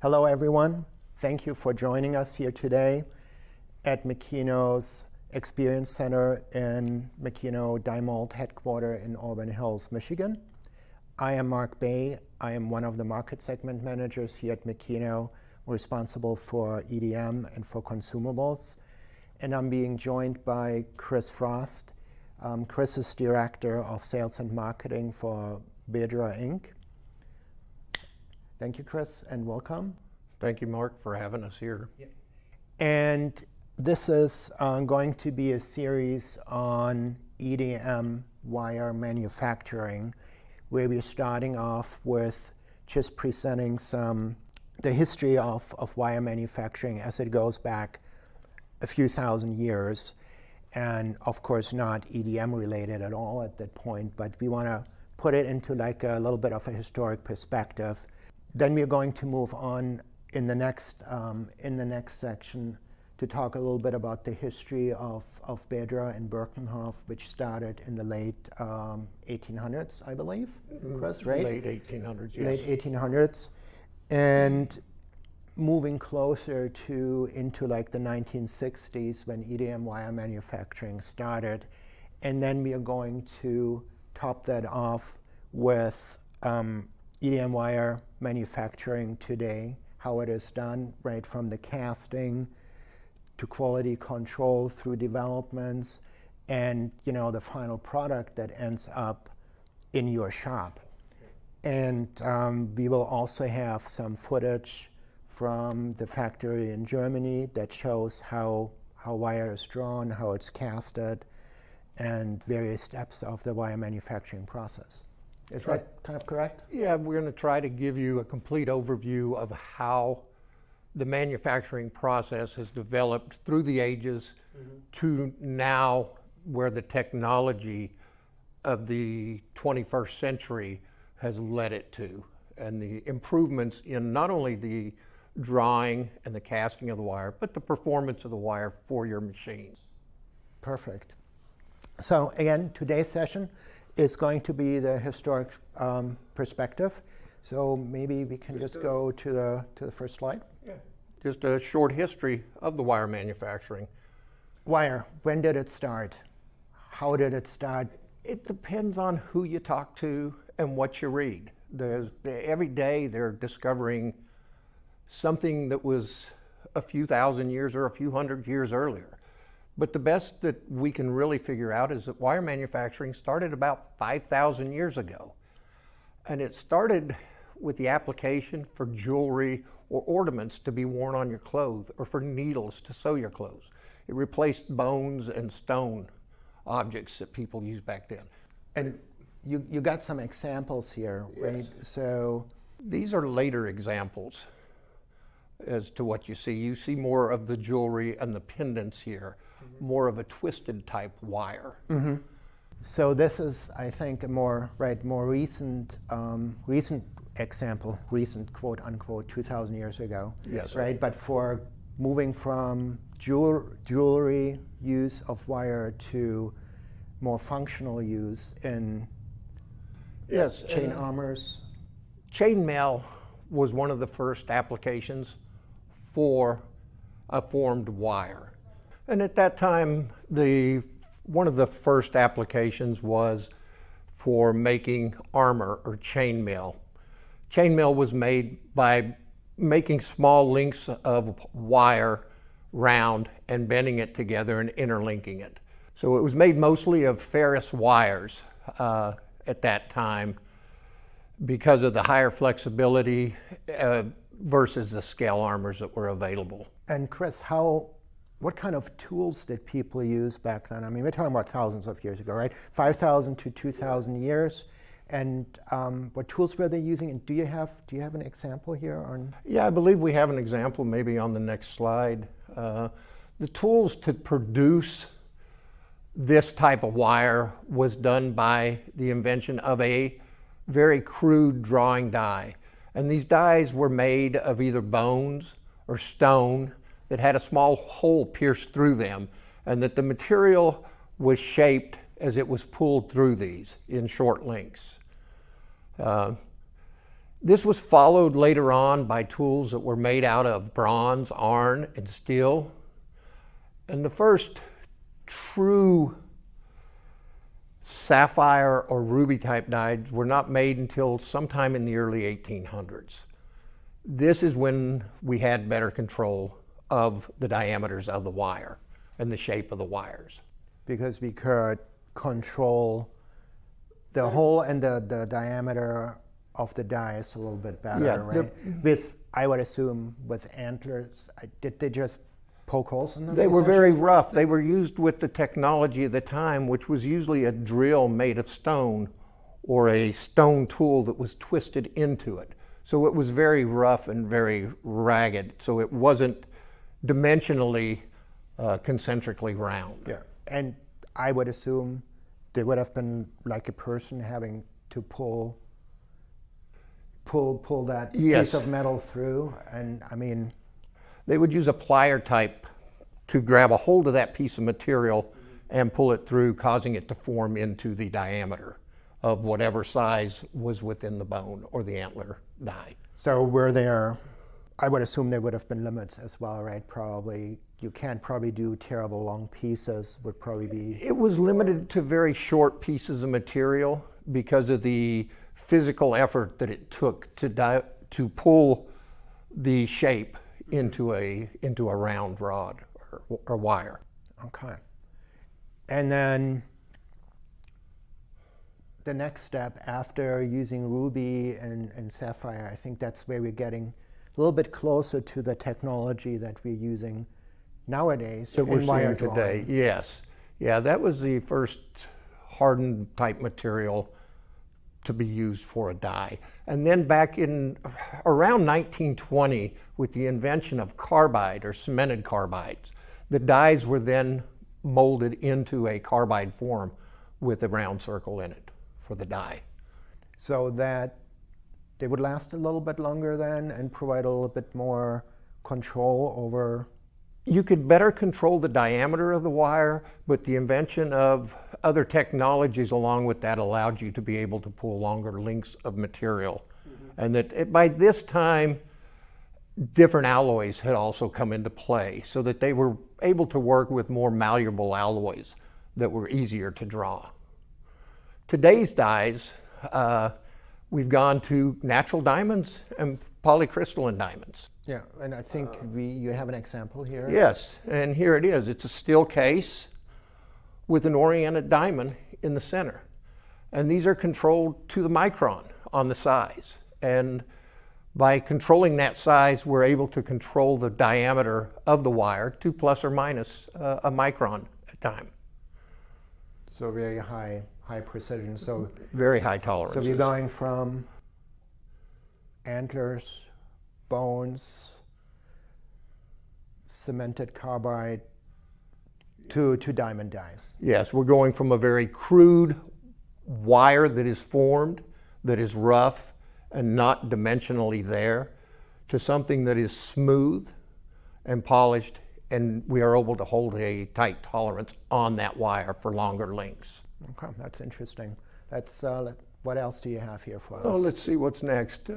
Hello, everyone. Thank you for joining us here today at Makino's Experience Center in Makino Diamond headquarters in Auburn Hills, Michigan. I am Mark Bay. I am one of the market segment managers here at Makino, responsible for EDM and for consumables. And I'm being joined by Chris Frost. Chris is Director of Sales and Marketing for Bedra, Inc. Thank you, Chris, and welcome. Thank you, Mark, for having us here. And this is going to be a series on EDM wire manufacturing, where we're starting off with just presenting the history of wire manufacturing as it goes back a few thousand years, and of course not EDM related at all at that point, but we want to put it into like a little bit of a historic perspective. Then we're going to move on in the next section to talk a little bit about the history of Bedra and Birkenhof, which started in the late 1800s, I believe, Chris, right? Late 1800s, yes. Late 1800s. And moving closer into like the 1960s when EDM wire manufacturing started. And then we are going to top that off with EDM wire manufacturing today, how it is done, right from the casting to quality control through developments and, you know, the final product that ends up in your shop. And we will also have some footage from the factory in Germany that shows how wire is drawn, how it's casted, and various steps of the wire manufacturing process. Is that kind of correct? Yeah, we're going to try to give you a complete overview of how the manufacturing process has developed through the ages to now where the technology of the 21st century has led it to, and the improvements in not only the drawing and the casting of the wire, but the performance of the wire for your machines. Perfect. So again, today's session is going to be the historic perspective. So maybe we can just go to the first slide. Yeah. Just a short history of the wire manufacturing. Wire, when did it start? How did it start? It depends on who you talk to and what you read. Every day they're discovering something that was a few thousand years or a few hundred years earlier. But the best that we can really figure out is that wire manufacturing started about 5,000 years ago. And it started with the application for jewelry or ornaments to be worn on your clothes or for needles to sew your clothes. It replaced bones and stone objects that people used back then. And you got some examples here, right? Yes. So these are later examples as to what you see. You see more of the jewelry and the pendants here, more of a twisted type wire. So this is, I think, a more recent example, recent quote unquote, 2,000 years ago. Yes. Right, but for moving from jewelry use of wire to more functional use in chain armors. Chainmail was one of the first applications for a formed wire. And at that time, one of the first applications was for making armor or chainmail. Chainmail was made by making small links of wire round and bending it together and interlinking it. So it was made mostly of ferrous wires at that time because of the higher flexibility versus the scale armors that were available. And Chris, what kind of tools did people use back then? I mean, we're talking about thousands of years ago, right? 5,000 to 2,000 years. And what tools were they using? And do you have an example here? Yeah, I believe we have an example maybe on the next slide. The tools to produce this type of wire was done by the invention of a very crude drawing die. And these dies were made of either bones or stone that had a small hole pierced through them, and that the material was shaped as it was pulled through these in short links. This was followed later on by tools that were made out of bronze, iron, and steel. And the first true sapphire or ruby type dies were not made until sometime in the early 1800s. This is when we had better control of the diameters of the wire and the shape of the wires. Because we could control the hole and the diameter of the dies a little bit better, Yeah, right? With, I would assume, with antlers, did they just poke holes in them? They were very rough. They were used with the technology of the time, which was usually a drill made of stone or a stone tool that was twisted into it. So it was very rough and very ragged. So it wasn't dimensionally concentrically round. Yeah, and I would assume there would have been like a person having to pull that Yes. piece of metal through, and I mean, They would use a plier type to grab a hold of that piece of material and pull it through, causing it to form into the diameter of whatever size was within the bone or the antler die. so were there, I would assume there would have been limits as well, right? Probably, you can't probably do terrible long pieces, would probably be. It was limited to very short pieces of material because of the physical effort that it took to pull the shape into a round rod or wire. Okay. And then the next step after using ruby and sapphire, I think that's where we're getting a little bit closer to the technology that we're using nowadays That we're in wire seeing today. drawing. Yes. Yeah, that was the first hardened type material to be used for a die. And then back in around 1920, with the invention of carbide or cemented carbides, the dies were then molded into a carbide form with a round circle in it for the die. So that they would last a little bit longer then and provide a little bit more control over. You could better control the diameter of the wire, but the invention of other technologies along with that allowed you to be able to pull longer lengths of material. And that by this time, different alloys had also come into play so that they were able to work with more malleable alloys that were easier to draw. Today's dies, we've gone to natural diamonds and polycrystalline diamonds. Yeah, and I think you have an example here. Yes, and here it is. It's a steel case with an oriented diamond in the center. And these are controlled to the micron on the size. And by controlling that size, we're able to control the diameter of the wire to plus or minus a micron at a time. So very high precision. So Very high tolerances. So you're going from antlers, bones, cemented carbide to diamond dies. Yes, we're going from a very crude wire that is formed, that is rough and not dimensionally there, to something that is smooth and polished, and we are able to hold a tight tolerance on that wire for longer lengths. Okay, that's interesting. That's what else do you have here for us? Oh, let's see what's next.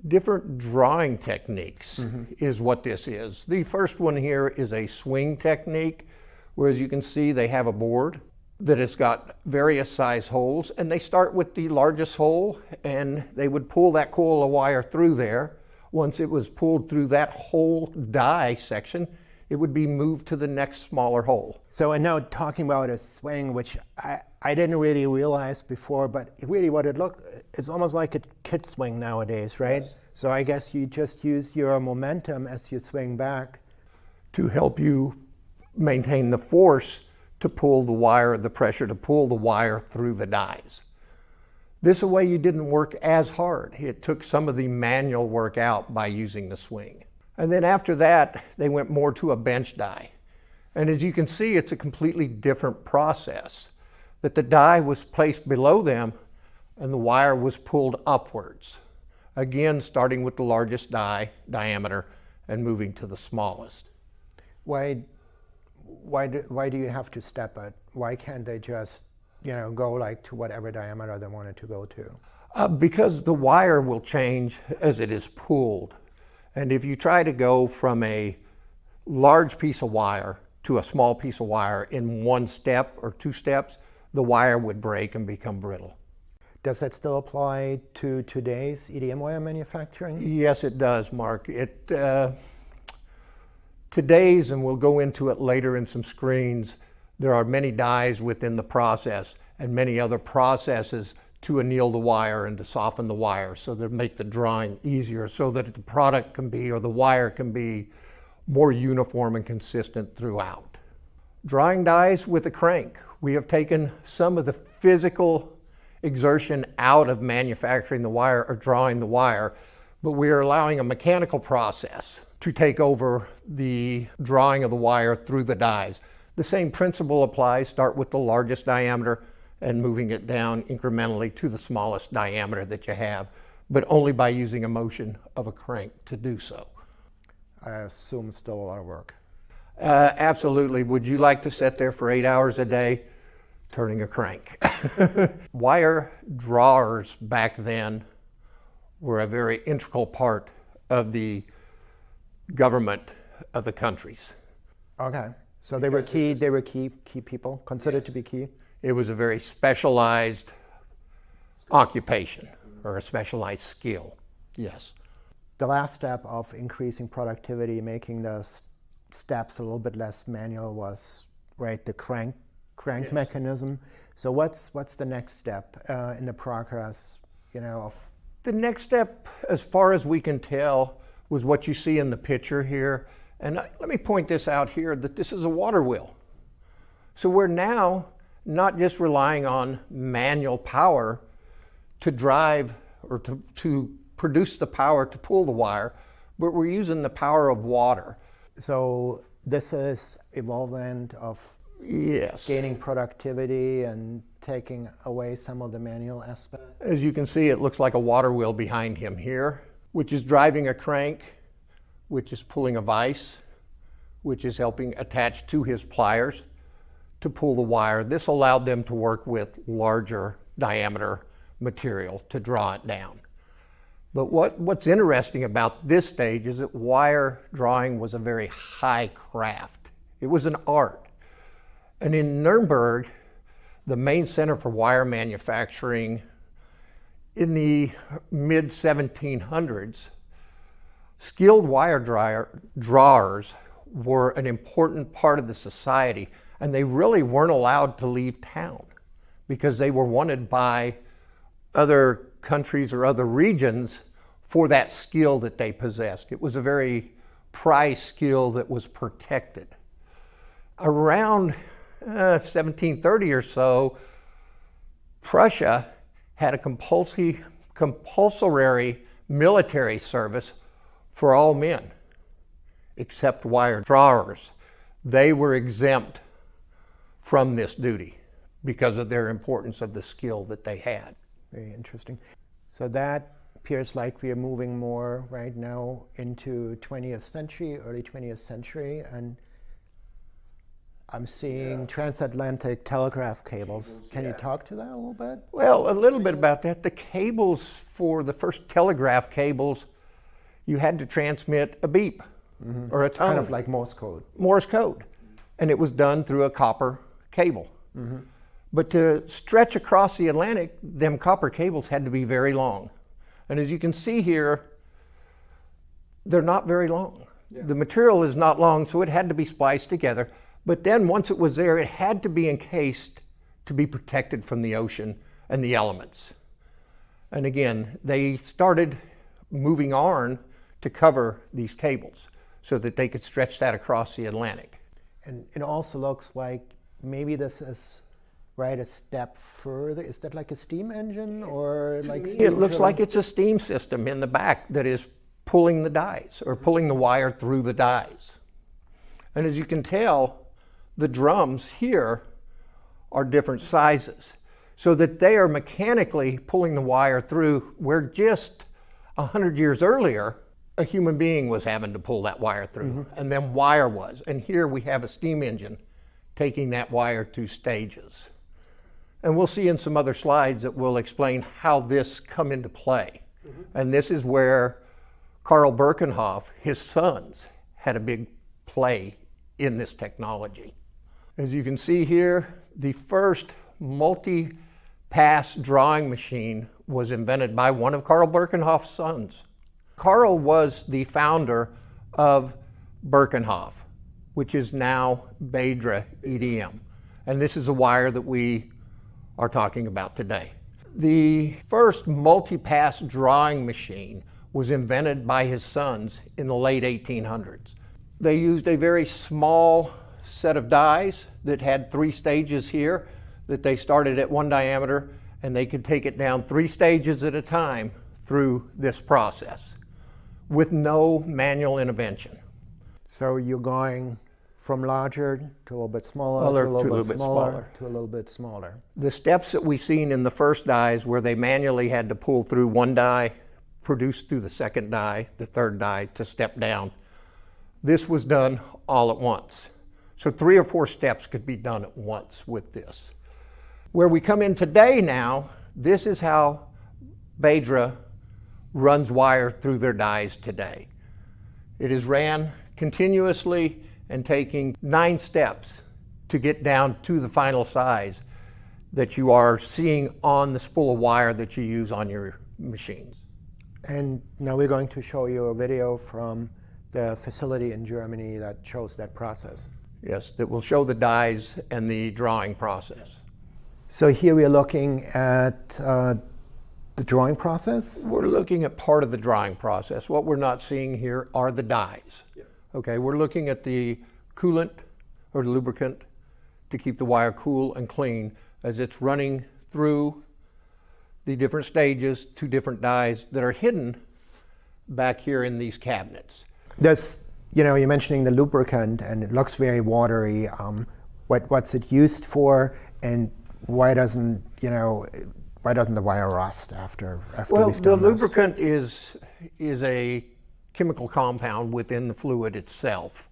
Different drawing techniques is what this is. The first one here is a swing technique, where as you can see they have a board that has got various size holes, and they start with the largest hole and they would pull that coil of wire through there. Once it was pulled through that whole die section, it would be moved to the next smaller hole. So, and now talking about a swing, which I didn't really realize before, but really what it it's almost like a kid swing nowadays, right? Yes. So I guess you just use your momentum as you swing back to help you maintain the force to pull the wire, the pressure to pull the wire through the dies. This way you didn't work as hard. It took some of the manual work out by using the swing. And then after that, they went more to a bench die. And as you can see, it's a completely different process. That the die was placed below them and the wire was pulled upwards. Again, starting with the largest diameter and moving to the smallest. Why do you have to step it? Why can't they just, go like to whatever diameter they wanted to go to? Because the wire will change as it is pulled. And if you try to go from a large piece of wire to a small piece of wire in one step or two steps, the wire would break and become brittle. Does that still apply to today's EDM wire manufacturing? Yes, it does, Mark. Today's, and we'll go into it later in some screens, there are many dies within the process and many other processes to anneal the wire and to soften the wire so to make the drawing easier so that the product can be, or the wire can be, more uniform and consistent throughout. Drawing dies with a crank. We have taken some of the physical exertion out of manufacturing the wire or drawing the wire, but we are allowing a mechanical process to take over the drawing of the wire through the dies. The same principle applies. Start with the largest diameter and moving it down incrementally to the smallest diameter that you have, but only by using a motion of a crank to do so. I assume it's still a lot of work. Absolutely. Would you like to sit there for 8 hours a day turning a crank? Wire drawers back then were a very integral part of the government of the countries. Okay, so they were key people, considered to be key? It was a very specialized occupation or a specialized skill, yes. The last step of increasing productivity, making the steps a little bit less manual was, right, the crank yes. mechanism. So what's the next step in the progress, of? The next step, as far as we can tell, was what you see in the picture here. And let me point this out here, that this is a water wheel. So we're now not just relying on manual power to drive or to produce the power to pull the wire, but we're using the power of water. So this is evolvement of yes. gaining productivity and taking away some of the manual aspect. As you can see, it looks like a water wheel behind him here, which is driving a crank, which is pulling a vise, which is helping attach to his pliers to pull the wire. This allowed them to work with larger diameter material to draw it down. But what's interesting about this stage is that wire drawing was a very high craft. It was an art. And in Nuremberg, the main center for wire manufacturing, in the mid-1700s, skilled wire drawers were an important part of the society, and they really weren't allowed to leave town because they were wanted by other countries or other regions for that skill that they possessed. It was a very prized skill that was protected. Around 1730 or so, Prussia had a compulsory military service for all men, except wire drawers. They were exempt from this duty because of their importance of the skill that they had. Very interesting. So that appears like we are moving more right now into 20th century, early 20th century, and I'm seeing transatlantic telegraph cables. Can you talk to that a little bit? Well, a little bit about that. The cables for the first telegraph cables, you had to transmit a beep or a tone. Kind of like Morse code. Morse code. And it was done through a copper cable. But to stretch across the Atlantic, them copper cables had to be very long. And as you can see here, they're not very long. Yeah. The material is not long, so it had to be spliced together. But then once it was there, it had to be encased to be protected from the ocean and the elements. And again, they started moving on to cover these cables so that they could stretch that across the Atlantic. And it also looks like maybe this is right a step further. Is that like a steam engine or like? It looks like it's a steam system in the back that is pulling the dies or pulling the wire through the dies. And as you can tell, the drums here are different sizes so that they are mechanically pulling the wire through where just 100 years earlier, a human being was having to pull that wire through, and then wire was. And here we have a steam engine taking that wire to stages. And we'll see in some other slides that will explain how this come into play. And this is where Karl Birkenhoff, his sons, had a big play in this technology. As you can see here, the first multi-pass drawing machine was invented by one of Karl Birkenhoff's sons. Karl was the founder of Birkenhoff, which is now Bedra EDM. And this is a wire that we are talking about today. The first multi-pass drawing machine was invented by his sons in the late 1800s. They used a very small set of dies that had 3 stages here that they started at 1 diameter, and they could take it down 3 stages at a time through this process with no manual intervention. So you're going from larger to a little bit smaller, to a little bit smaller, to a little bit smaller. The steps that we've seen in the first dies where they manually had to pull through 1 die, produce through the 2nd die, the 3rd die to step down. This was done all at once. So 3 or 4 steps could be done at once with this. Where we come in today now, this is how Bedra runs wire through their dies today. It is ran continuously and taking 9 steps to get down to the final size that you are seeing on the spool of wire that you use on your machines. And now we're going to show you a video from the facility in Germany that shows that process. Yes, that will show the dies and the drawing process. So here we are looking at the drawing process? We're looking at part of the drawing process. What we're not seeing here are the dies. Yeah. Okay, we're looking at the coolant or the lubricant to keep the wire cool and clean as it's running through the different stages to different dies that are hidden back here in these cabinets. This, you're mentioning the lubricant, and it looks very watery. What's it used for, and why doesn't the wire rust after well, we've done the this? lubricant is a chemical compound within the fluid itself.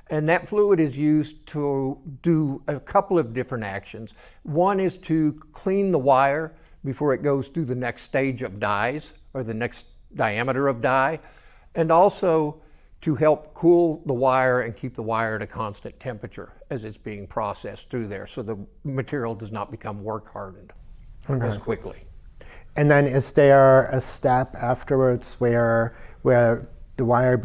And that fluid is used to do a couple of different actions. One is to clean the wire before it goes through the next stage of dies or the next diameter of die, and also to help cool the wire and keep the wire at a constant temperature as it's being processed through there so the material does not become work hardened as quickly. And then is there a step afterwards where the wire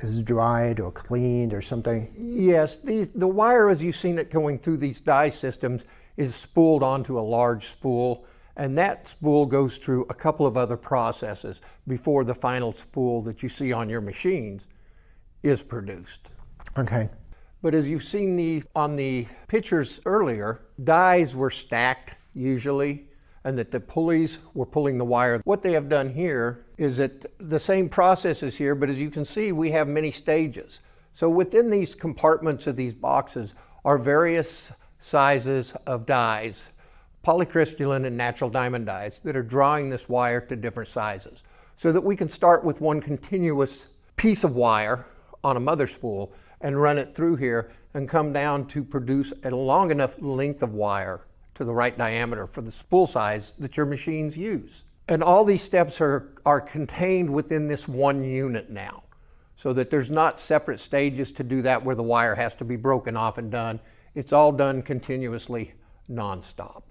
is dried or cleaned or something? Yes, the wire as you've seen it going through these die systems is spooled onto a large spool, and that spool goes through a couple of other processes before the final spool that you see on your machines is produced. Okay. But as you've seen on the pictures earlier, dies were stacked usually, and that the pulleys were pulling the wire. What they have done here is that the same process is here, but as you can see, we have many stages. So within these compartments of these boxes are various sizes of dies, polycrystalline and natural diamond dies, that are drawing this wire to different sizes, so that we can start with one continuous piece of wire on a mother spool and run it through here and come down to produce a long enough length of wire to the right diameter for the spool size that your machines use. And all these steps are contained within this one unit now, so that there's not separate stages to do that where the wire has to be broken off and done. It's all done continuously, nonstop.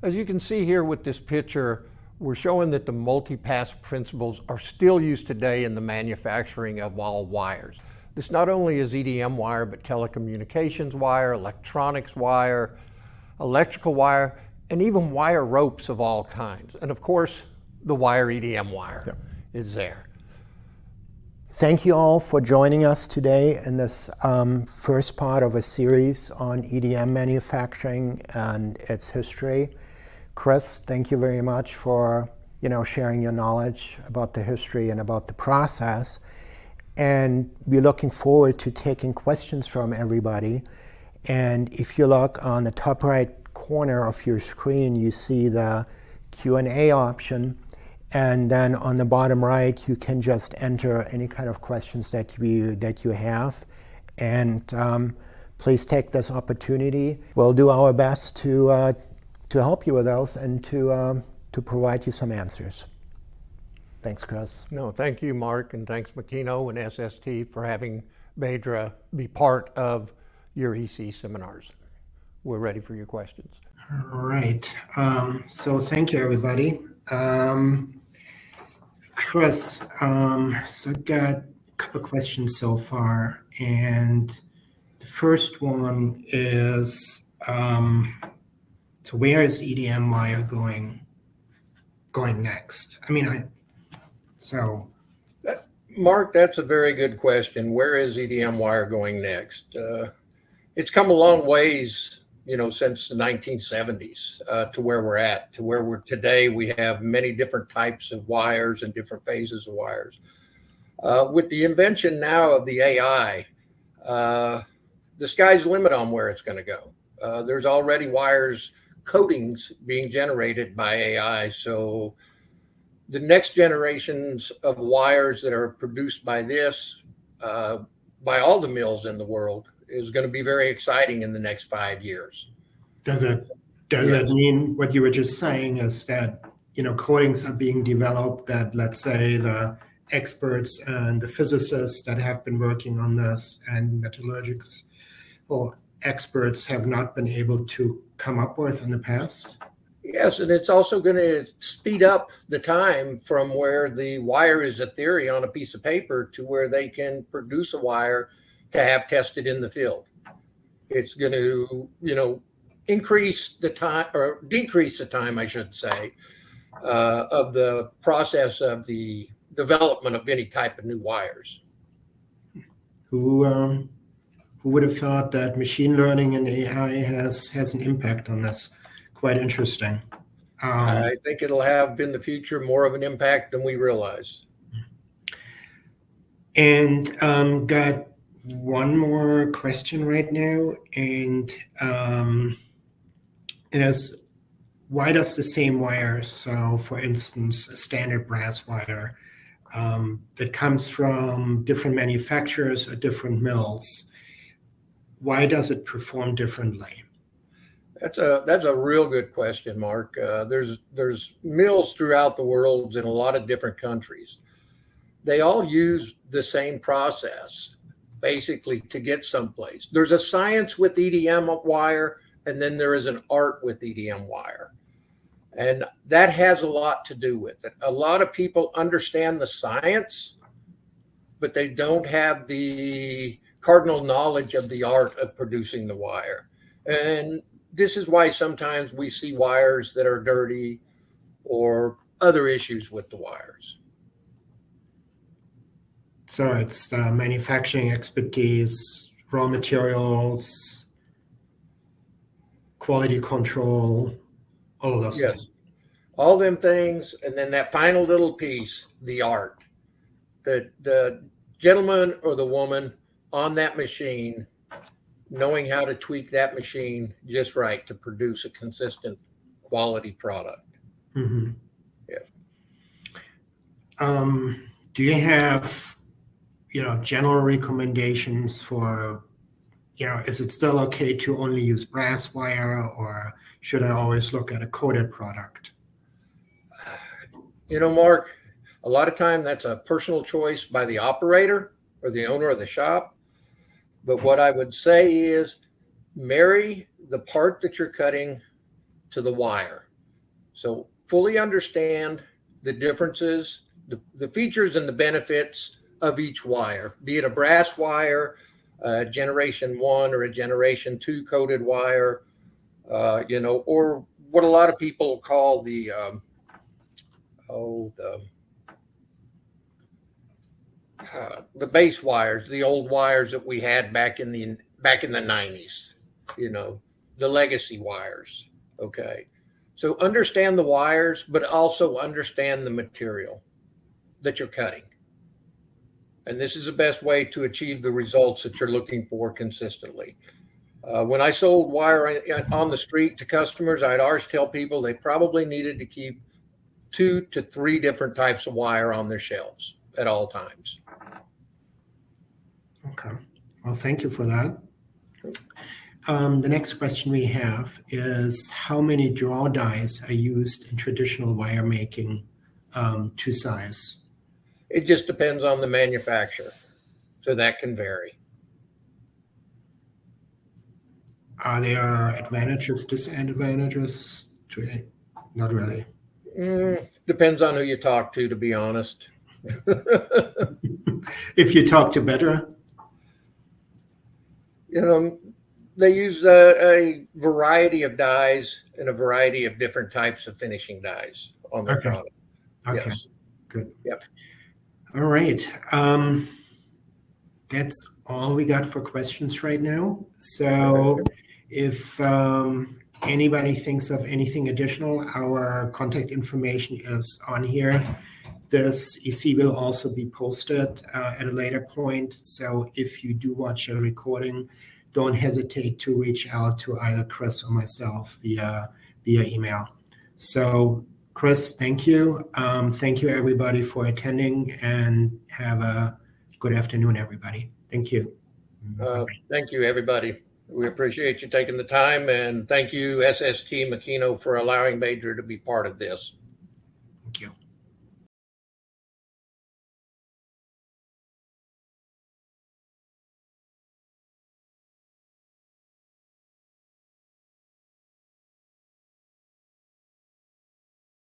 As you can see here with this picture, we're showing that the multi-pass principles are still used today in the manufacturing of all wires. This not only is EDM wire, but telecommunications wire, electronics wire, electrical wire, and even wire ropes of all kinds. And of course, the Wire EDM wire is there. Thank you all for joining us today in this first part of a series on EDM manufacturing and its history. Chris, thank you very much for sharing your knowledge about the history and about the process. And we're looking forward to taking questions from everybody. And if you look on the top right corner of your screen, you see the Q&A option. And then on the bottom right, you can just enter any kind of questions that you have. And please take this opportunity. We'll do our best to help you with those and to provide you some answers. Thanks, Chris. No, thank you, Mark, and thanks Makino and SST for having Bedra be part of your EC seminars. We're ready for your questions. All right. So thank you, everybody. Chris, so I've got a couple of questions so far, and the first one is, so where is EDM Wire going next? I mean, Mark, that's a very good question. Where is EDM Wire going next? It's come a long ways, since the 1970s to where we're at, to where we're today. We have many different types of wires and different phases of wires. With the invention now of the AI, the sky's the limit on where it's going to go. There's already wires codings being generated by AI. So the next generations of wires that are produced by this, by all the mills in the world, is going to be very exciting in the next 5 years. Does it mean what you were just saying is that, coatings are being developed that, let's say, the experts and the physicists that have been working on this and metallurgists or experts have not been able to come up with in the past? Yes, and it's also going to speed up the time from where the wire is a theory on a piece of paper to where they can produce a wire to have tested in the field. It's going to, increase the time, or decrease the time, I should say, of the process of the development of any type of new wires. Who would have thought that machine learning and AI has an impact on this? Quite interesting. I think it'll have in the future more of an impact than we realize. And got one more question right now, and it is, why does the same wire, so for instance, a standard brass wire that comes from different manufacturers or different mills, why does it perform differently? That's a real good question, Mark. There's mills throughout the world in a lot of different countries. They all use the same process, basically, to get someplace. There's a science with EDM wire, and then there is an art with EDM wire. And that has a lot to do with it. A lot of people understand the science, but they don't have the cardinal knowledge of the art of producing the wire. And this is why sometimes we see wires that are dirty or other issues with the wires. So it's manufacturing expertise, raw materials, quality control, all of those things. All them things, and then that final little piece, the art. The gentleman or the woman on that machine knowing how to tweak that machine just right to produce a consistent quality product. Mm-hmm. Yeah. Do you have, general recommendations for, is it still okay to only use brass wire, or should I always look at a coated product? Mark, a lot of time that's a personal choice by the operator or the owner of the shop. But what I would say is marry the part that you're cutting to the wire. So fully understand the differences, the features and the benefits of each wire, be it a brass wire, generation 1 or a generation 2 coated wire, or what a lot of people call the base wires, the old wires that we had back in the 90s, the legacy wires. Okay. So understand the wires, but also understand the material that you're cutting. And this is the best way to achieve the results that you're looking for consistently. When I sold wire on the street to customers, I'd always tell people they probably needed to keep 2 to 3 different types of wire on their shelves at all times. Okay. Well, thank you for that. The next question we have is how many draw dies are used in traditional wire making to size? It just depends on the manufacturer, so that can vary. Are there advantages, disadvantages to it? Not really. Depends on who you talk to be honest. If you talk to Bedra? They use a variety of dyes and a variety of different types of finishing dyes on their product. Okay, yes. Good. Yep. All right. That's all we got for questions right now. So if anybody thinks of anything additional, our contact information is on here. This EC will also be posted at a later point. So if you do watch a recording, don't hesitate to reach out to either Chris or myself via email. So Chris, thank you. Thank you everybody for attending, and have a good afternoon, everybody. Thank you. Thank you, everybody. We appreciate you taking the time, and thank you, SST Makino, for allowing Bedra to be part of this.